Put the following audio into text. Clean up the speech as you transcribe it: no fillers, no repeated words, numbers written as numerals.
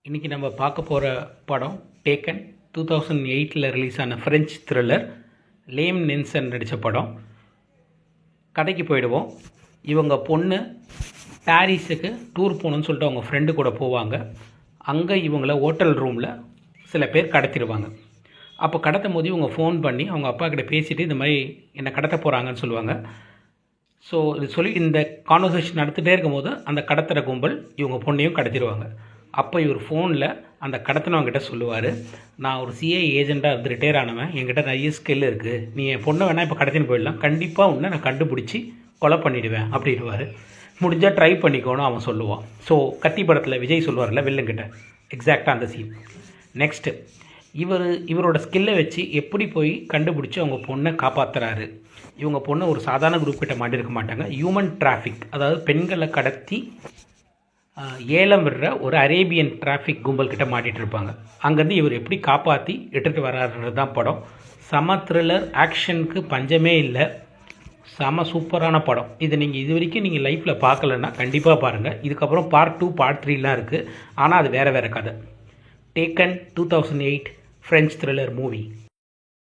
இன்றைக்கி நம்ம பார்க்க போகிற படம் டேக்கன் 2008 ரிலீஸ் ஆன ஃப்ரெஞ்ச் த்ரில்லர். லேம் நென்சன் நடித்த படம். கதைக்கு போயிடுவோம். இவங்க பொண்ணு பாரிஸுக்கு டூர் போகணுன்னு சொல்லிட்டு அவங்க ஃப்ரெண்டு கூட போவாங்க. அங்கே இவங்கள ஹோட்டல் ரூமில் சில பேர் கடத்திடுவாங்க. அப்போ கடத்தும் போது இவங்க ஃபோன் பண்ணி அவங்க அப்பா கிட்ட பேசிவிட்டு இந்த மாதிரி என்னை கடத்த போகிறாங்கன்னு சொல்லுவாங்க. ஸோ இது சொல்லி இந்த கான்வர்சேஷன் நடத்திட்டே இருக்கும்போது அந்த கடத்துகிற கும்பல் இவங்க பொண்ணையும் கடத்திடுவாங்க. அப்போ இவர் ஃபோனில் அந்த கடத்தினவங்கிட்ட சொல்லுவார், நான் ஒரு சிஐ ஏஜெண்ட்டாக இருந்து ரிட்டையர் ஆனவன், என்கிட்ட நிறைய ஸ்கில் இருக்குது, நீ என் பொண்ணை வேணால் இப்போ கடத்தின்னு போயிடலாம், கண்டிப்பாக உன்னை நான் கண்டுபிடிச்சி கொலை பண்ணிவிடுவேன் அப்படின்வார். முடிஞ்சால் ட்ரை பண்ணிக்கோன்னு அவன் சொல்லுவான். ஸோ கத்தி படத்தில் விஜய் சொல்லுவார்ல வில்லங்கிட்ட, எக்ஸாக்டாக அந்த சீன். நெக்ஸ்ட்டு இவரோட ஸ்கில்லை வச்சு எப்படி போய் கண்டுபிடிச்சி அவங்க பொண்ணை காப்பாற்றுறாரு. இவங்க பொண்ணை ஒரு சாதாரண குரூப் கிட்ட மாட்டிருக்க மாட்டாங்க. ஹியூமன் டிராஃபிக், அதாவது பெண்களை கடத்தி ஏலம் விடுற ஒரு அரேபியன் டிராஃபிக் கும்பல் கிட்ட மாட்டிகிட்டு இருப்பாங்க. அங்கேருந்து இவர் எப்படி காப்பாற்றி இட்டுட்டு வர்றாருன்றது தான் படம். செம த்ரில்லர், ஆக்ஷனுக்கு பஞ்சமே இல்லை. செம சூப்பரான படம். இது நீங்கள் இது வரைக்கும் நீங்கள் லைஃப்பில் பார்க்கலன்னா கண்டிப்பாக பாருங்கள். இதுக்கப்புறம் பார்ட் 2 பார்ட் 3லாம் இருக்குது. ஆனால் அது வேறு வேறு கதை. Taken 2008 French thriller movie.